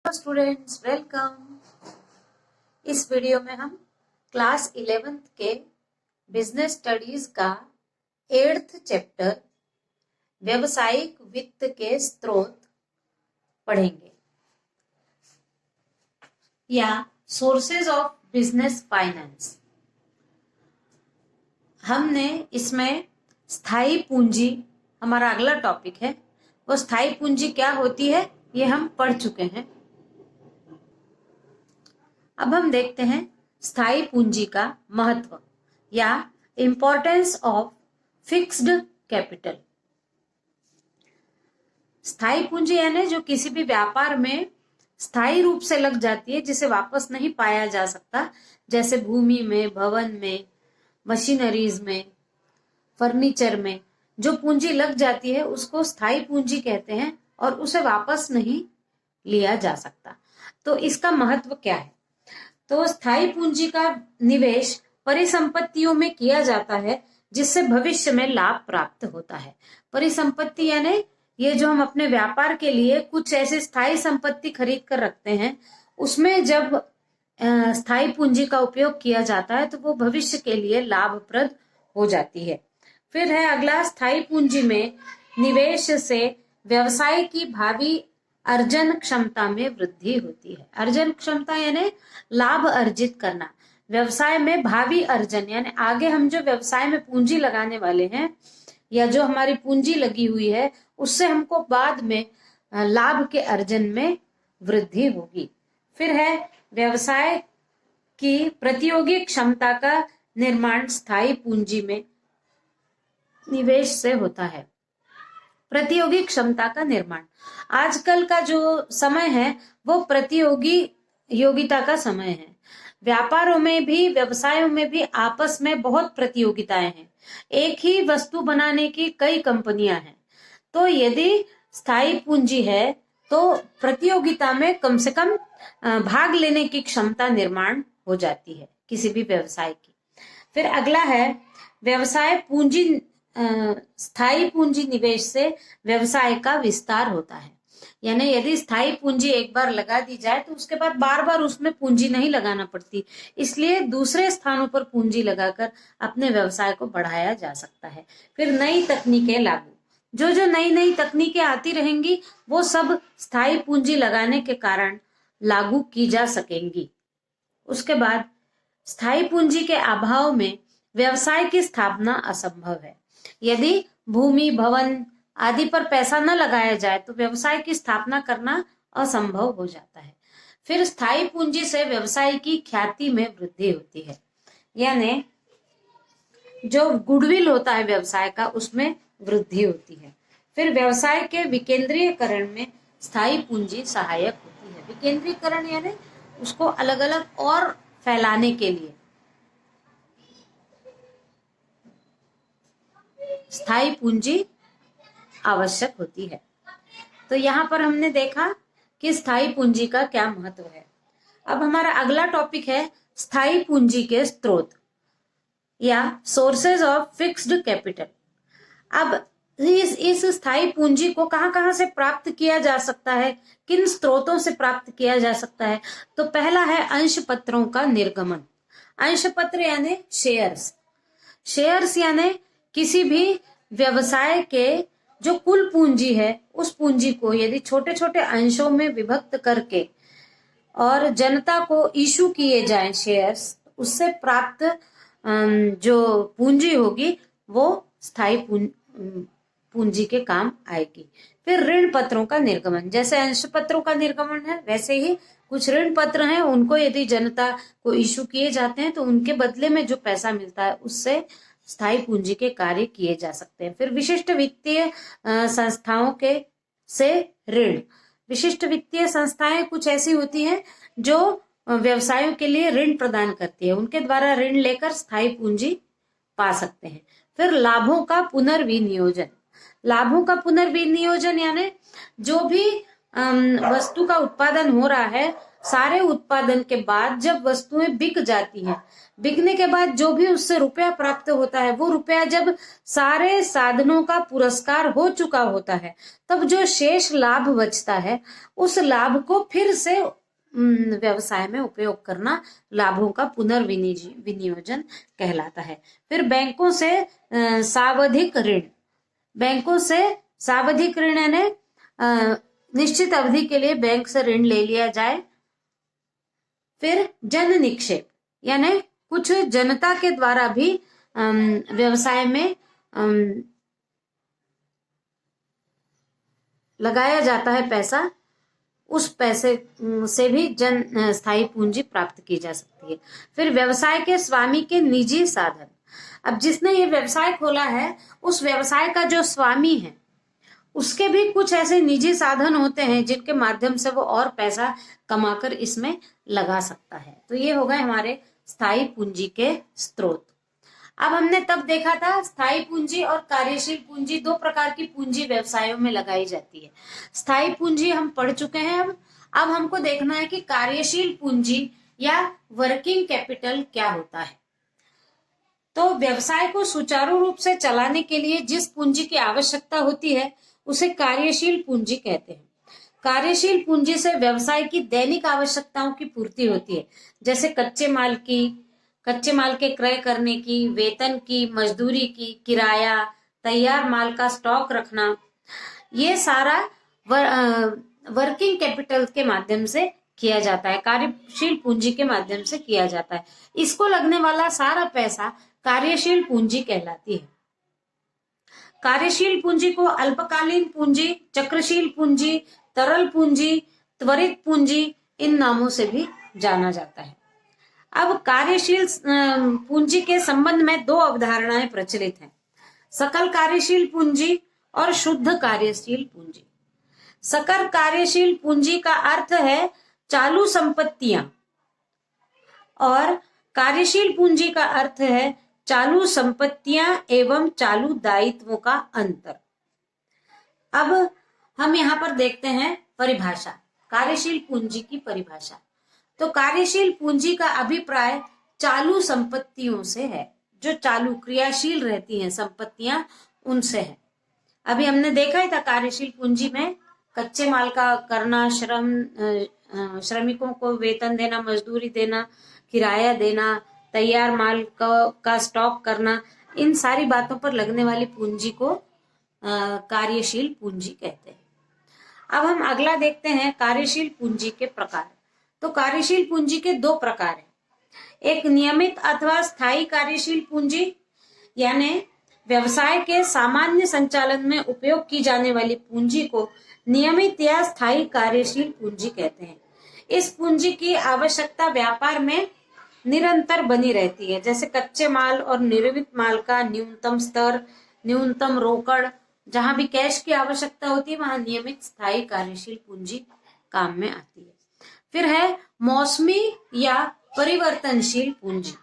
Students welcome. इस video में हम क्लास 11th के बिजनेस स्टडीज का 8th चैप्टर व्यवसायिक वित्त के स्रोत पढ़ेंगे या सोर्सेज ऑफ बिजनेस फाइनेंस। हमने इसमें स्थायी पूंजी हमारा अगला टॉपिक है। वो स्थायी पूंजी क्या होती है ये हम पढ़ चुके हैं। अब हम देखते हैं स्थायी पूंजी का महत्व या इंपॉर्टेंस ऑफ फिक्स्ड कैपिटल। स्थायी पूंजी यानी जो किसी भी व्यापार में स्थायी रूप से लग जाती है, जिसे वापस नहीं पाया जा सकता, जैसे भूमि में, भवन में, मशीनरीज में, फर्नीचर में जो पूंजी लग जाती है उसको स्थायी पूंजी कहते हैं और उसे वापस नहीं लिया जा सकता। तो इसका महत्व क्या है? तो स्थायी पूंजी का निवेश परिसंपत्तियों में किया जाता है जिससे भविष्य में लाभ प्राप्त होता है। परिसंपत्ति यानी ये जो हम अपने व्यापार के लिए कुछ ऐसे स्थायी संपत्ति खरीद कर रखते हैं, उसमें जब स्थायी पूंजी का उपयोग किया जाता है तो वो भविष्य के लिए लाभप्रद हो जाती है। फिर है अगला, स्थायी पूंजी में निवेश से व्यवसाय की भावी अर्जन क्षमता में वृद्धि होती है। अर्जन क्षमता यानी लाभ अर्जित करना। व्यवसाय में भावी अर्जन यानी आगे हम जो व्यवसाय में पूंजी लगाने वाले हैं या जो हमारी पूंजी लगी हुई है उससे हमको बाद में लाभ के अर्जन में वृद्धि होगी। फिर है व्यवसाय की प्रतियोगी क्षमता का निर्माण स्थायी पूंजी में निवेश से होता है। प्रतियोगी क्षमता का निर्माण, आजकल का जो समय है वो प्रतियोगी योगिता का समय है। व्यापारों में भी, व्यवसायों में भी आपस में बहुत प्रतियोगिताएं हैं। एक ही वस्तु बनाने की कई कंपनियां हैं, तो यदि स्थायी पूंजी है तो प्रतियोगिता में कम से कम भाग लेने की क्षमता निर्माण हो जाती है किसी भी व्यवसाय की। फिर अगला है व्यवसाय पूंजी, स्थायी पूंजी निवेश से व्यवसाय का विस्तार होता है। यानी यदि स्थायी पूंजी एक बार लगा दी जाए तो उसके बाद बार बार उसमें पूंजी नहीं लगाना पड़ती, इसलिए दूसरे स्थानों पर पूंजी लगाकर अपने व्यवसाय को बढ़ाया जा सकता है। फिर नई तकनीकें लागू, जो नई नई तकनीकें आती रहेंगी वो सब स्थायी पूंजी लगाने के कारण लागू की जा सकेंगी। उसके बाद स्थायी पूंजी के अभाव में व्यवसाय की स्थापना असंभव है। यदि भूमि, भवन आदि पर पैसा न लगाया जाए तो व्यवसाय की स्थापना करना असंभव हो जाता है। फिर स्थायी पूंजी से व्यवसाय की ख्याति में वृद्धि होती है, यानी जो गुडविल होता है व्यवसाय का उसमें वृद्धि होती है। फिर व्यवसाय के विकेंद्रीकरण में स्थायी पूंजी सहायक होती है। विकेंद्रीकरण यानी उसको अलग अलग और फैलाने के लिए स्थायी पूंजी आवश्यक होती है। तो यहाँ पर हमने देखा कि स्थायी पूंजी का क्या महत्व है। अब हमारा अगला टॉपिक है स्थायी पूंजी के स्रोत या सोर्सेज ऑफ फिक्स्ड कैपिटल। अब इस स्थायी पूंजी को कहां से प्राप्त किया जा सकता है, किन स्रोतों से प्राप्त किया जा सकता है? तो पहला है अंश पत्रों का निर्गमन। अंश पत्र यानी शेयर्स। शेयर्स यानी किसी भी व्यवसाय के जो कुल पूंजी है उस पूंजी को यदि छोटे छोटे अंशों में विभक्त करके और जनता को इशू किए जाएं शेयर्स, उससे प्राप्त जो पूंजी होगी वो स्थायी पूंजी के काम आएगी। फिर ऋण पत्रों का निर्गमन, जैसे अंश पत्रों का निर्गमन है वैसे ही कुछ ऋण पत्र हैं, उनको यदि जनता को इशू किए जाते हैं तो उनके बदले में जो पैसा मिलता है उससे स्थायी पूंजी के कार्य किए जा सकते हैं। फिर विशिष्ट वित्तीय संस्थाओं के से ऋण। विशिष्ट वित्तीय संस्थाएं कुछ ऐसी होती हैं जो व्यवसायों के लिए ऋण प्रदान करती है, उनके द्वारा ऋण लेकर स्थायी पूंजी पा सकते हैं। फिर लाभों का पुनर्विनियोजन। लाभों का पुनर्विनियोजन यानी जो भी वस्तु का उत्पादन हो रहा है सारे उत्पादन के बाद जब वस्तुएं बिक जाती हैं, बिकने के बाद जो भी उससे रुपया प्राप्त होता है, वो रुपया जब सारे साधनों का पुरस्कार हो चुका होता है, तब जो शेष लाभ बचता है, उस लाभ को फिर से व्यवसाय में उपयोग करना लाभों का पुनर्विनियोजन कहलाता है। फिर बैंकों से सावधिक ऋण, बैंकों से सावधिक ऋण यानी निश्चित अवधि के लिए बैंक से ऋण ले लिया जाए। फिर जन निक्षेप यानी कुछ जनता के द्वारा भी व्यवसाय में लगाया जाता है पैसा, उस पैसे से भी जन स्थायी पूंजी प्राप्त की जा सकती है। फिर व्यवसाय के स्वामी के निजी साधन, अब जिसने ये व्यवसाय खोला है, उस व्यवसाय का जो स्वामी है, उसके भी कुछ ऐसे निजी साधन होते हैं जिनके माध्यम से वो और पैसा कमाकर इसमें लगा सकता है। तो ये हो गए हमारे स्थायी पूंजी के स्रोत। अब हमने तब देखा था स्थायी पूंजी और कार्यशील पूंजी, दो प्रकार की पूंजी व्यवसायों में लगाई जाती है। स्थायी पूंजी हम पढ़ चुके हैं। अब हमको देखना है कि कार्यशील पूंजी या वर्किंग कैपिटल क्या होता है। तो व्यवसाय को सुचारू रूप से चलाने के लिए जिस पूंजी की आवश्यकता होती है, उसे कार्यशील पूंजी कहते हैं। कार्यशील पूंजी से व्यवसाय की दैनिक आवश्यकताओं की पूर्ति होती है, जैसे कच्चे माल के क्रय करने की, वेतन की, मजदूरी की, किराया, तैयार माल का स्टॉक रखना, ये सारा वर्किंग कैपिटल के माध्यम से किया जाता है, कार्यशील पूंजी के माध्यम से किया जाता है। इसको लगने वाला सारा पैसा कार्यशील पूंजी कहलाती है। कार्यशील पूंजी को अल्पकालीन पूंजी, चक्रशील पूंजी, तरल पूंजी, त्वरित पूंजी, इन नामों से भी जाना जाता है। अब कार्यशील पूंजी के संबंध में दो अवधारणाएं प्रचलित हैं, सकल कार्यशील पूंजी और शुद्ध कार्यशील पूंजी। सकल कार्यशील पूंजी का अर्थ है चालू संपत्तियां और कार्यशील पूंजी का अर्थ है चालू संपत्तियां एवं चालू दायित्वों का अंतर। अब हम यहाँ पर देखते हैं परिभाषा, कार्यशील पूंजी की परिभाषा। तो कार्यशील पूंजी का अभिप्राय चालू संपत्तियों से है, जो चालू क्रियाशील रहती हैं संपत्तियां, उनसे है। अभी हमने देखा ही था कार्यशील पूंजी में कच्चे माल का करना, श्रमिकों को वेतन देना, मजदूरी देना, किराया देना, तैयार माल का स्टॉक करना, इन सारी बातों पर लगने वाली पूंजी को कार्यशील पूंजी कहते हैं। अब हम अगला देखते हैं कार्यशील पूंजी के प्रकार। तो कार्यशील पूंजी के दो प्रकार हैं, एक नियमित अथवा स्थायी कार्यशील पूंजी, यानी व्यवसाय के सामान्य संचालन में उपयोग की जाने वाली पूंजी को नियमित या स्थायी कार्यशील पूंजी कहते हैं। इस पूंजी की आवश्यकता व्यापार में निरंतर बनी रहती है, जैसे कच्चे माल और निर्मित माल का न्यूनतम स्तर, न्यूनतम रोकड़, जहां भी कैश की आवश्यकता होती है वहां नियमित स्थायी कार्यशील पूंजी काम में आती है। फिर है मौसमी या परिवर्तनशील पूंजी।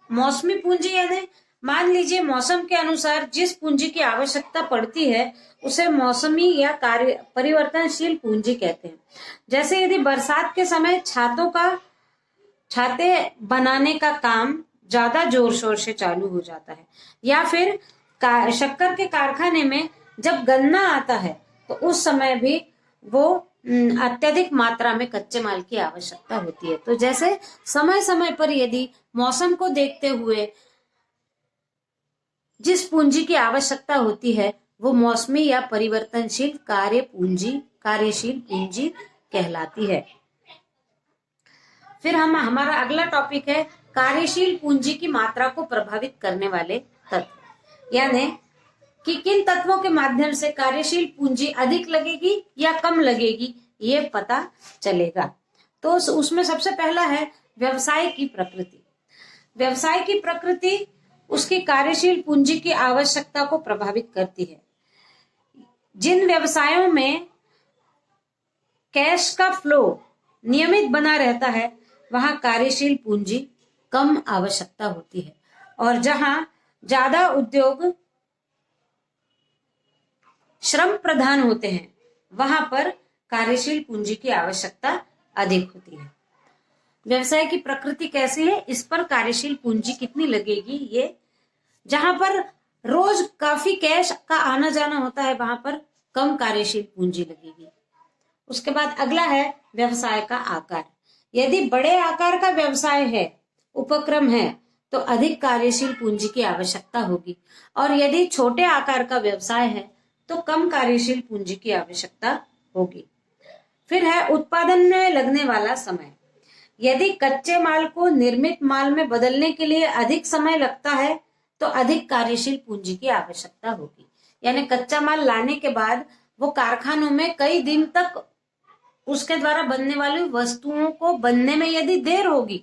मौसमी पूंजी यानी मान लीजिए मौसम के अनुसार जिस पूंजी की आवश्यकता पड़ती है उसे मौसमी या परिवर्तनशील पूंजी कहते हैं। जैसे यदि बरसात के समय छाते बनाने का काम ज्यादा जोर शोर से चालू हो जाता है, या फिर शक्कर के कारखाने में जब गन्ना आता है तो उस समय भी वो अत्यधिक मात्रा में कच्चे माल की आवश्यकता होती है। तो जैसे समय समय पर यदि मौसम को देखते हुए जिस पूंजी की आवश्यकता होती है वो मौसमी या परिवर्तनशील कार्यशील पूंजी कहलाती है। फिर हमारा अगला टॉपिक है कार्यशील पूंजी की मात्रा को प्रभावित करने वाले तत्व, यानी कि किन तत्वों के माध्यम से कार्यशील पूंजी अधिक लगेगी या कम लगेगी ये पता चलेगा। तो उसमें सबसे पहला है व्यवसाय की प्रकृति। व्यवसाय की प्रकृति उसकी कार्यशील पूंजी की आवश्यकता को प्रभावित करती है। जिन व्यवसायों में कैश का फ्लो नियमित बना रहता है वहां कार्यशील पूंजी कम आवश्यकता होती है, और जहां ज्यादा उद्योग श्रम प्रधान होते हैं वहां पर कार्यशील पूंजी की आवश्यकता अधिक होती है। व्यवसाय की प्रकृति कैसी है, इस पर कार्यशील पूंजी कितनी लगेगी, ये जहां पर रोज काफी कैश का आना जाना होता है वहां पर कम कार्यशील पूंजी लगेगी। उसके बाद अगला है व्यवसाय का आकार। यदि बड़े आकार का व्यवसाय है, उपक्रम है, तो अधिक कार्यशील पूंजी की आवश्यकता होगी, और यदि छोटे आकार का व्यवसाय है तो कम कार्यशील पूंजी की आवश्यकता होगी। फिर है उत्पादन में लगने वाला समय। यदि कच्चे माल को निर्मित माल में बदलने के लिए अधिक समय लगता है तो अधिक कार्यशील पूंजी की आवश्यकता होगी। यानी कच्चा माल लाने के बाद वो कारखानों में कई दिन तक उसके द्वारा बनने वाली वस्तुओं को बनने में यदि देर होगी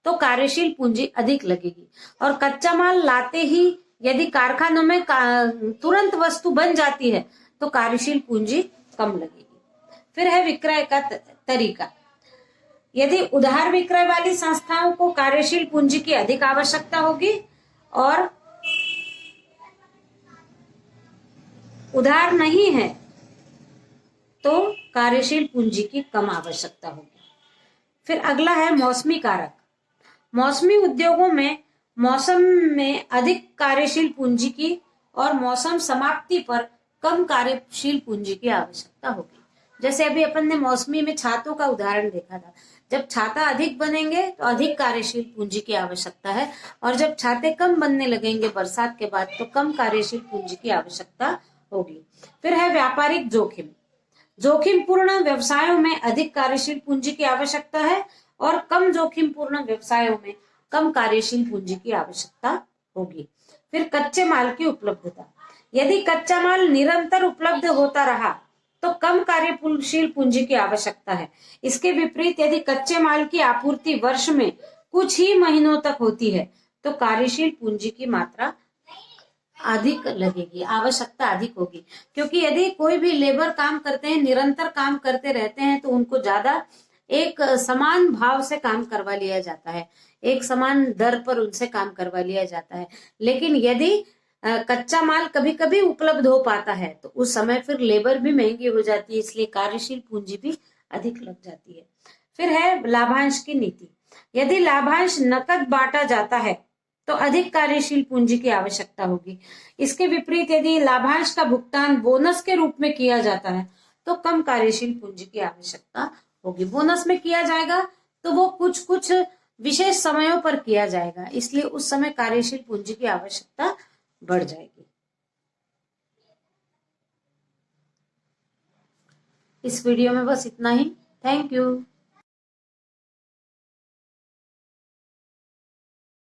तो कार्यशील पूंजी अधिक लगेगी, और कच्चा माल लाते ही यदि कारखानों में तुरंत वस्तु बन जाती है तो कार्यशील पूंजी कम लगेगी। फिर है विक्रय का तरीका। यदि उधार विक्रय वाली संस्थाओं को कार्यशील पूंजी की अधिक आवश्यकता होगी, और उधार नहीं है तो कार्यशील पूंजी की कम आवश्यकता होगी। फिर अगला है मौसमी कारक। मौसमी उद्योगों में मौसम में अधिक कार्यशील पूंजी की और मौसम समाप्ति पर कम कार्यशील पूंजी की आवश्यकता होगी। जैसे अभी अपन ने मौसमी में छातों का उदाहरण देखा था। जब छाता अधिक बनेंगे तो अधिक कार्यशील पूंजी की आवश्यकता है, और जब छाते कम बनने लगेंगे बरसात के बाद तो कम कार्यशील पूंजी की आवश्यकता होगी। फिर है व्यापारिक जोखिम। जोखिम पूर्ण व्यवसायों में अधिक कार्यशील पूंजी की आवश्यकता है, और कम जोखिम पूर्ण व्यवसायों में कम कार्यशील पूंजी की आवश्यकता होगी। फिर कच्चे माल की उपलब्धता। यदि कच्चा माल निरंतर उपलब्ध होता रहा तो कम कार्यशील पूंजी की आवश्यकता है। इसके विपरीत यदि कच्चे माल की आपूर्ति वर्ष में कुछ ही महीनों तक होती है तो कार्यशील पूंजी की मात्रा अधिक लगेगी, आवश्यकता अधिक होगी। क्योंकि यदि कोई भी लेबर काम करते हैं, निरंतर काम करते रहते हैं, तो उनको ज्यादा एक समान भाव से काम करवा लिया जाता है, एक समान दर पर उनसे काम करवा लिया जाता है। लेकिन यदि कच्चा माल कभी कभी उपलब्ध हो पाता है तो उस समय फिर लेबर भी महंगी हो जाती है, इसलिए कार्यशील पूंजी भी अधिक लग जाती है। फिर है लाभांश की नीति। यदि लाभांश नकद बांटा जाता है तो अधिक कार्यशील पूंजी की आवश्यकता होगी। इसके विपरीत यदि लाभांश का भुगतान बोनस के रूप में किया जाता है तो कम कार्यशील पूंजी की आवश्यकता होगी। बोनस में किया जाएगा तो वो कुछ कुछ विशेष समयों पर किया जाएगा, इसलिए उस समय कार्यशील पूंजी की आवश्यकता बढ़ जाएगी। इस वीडियो में बस इतना ही। Thank you.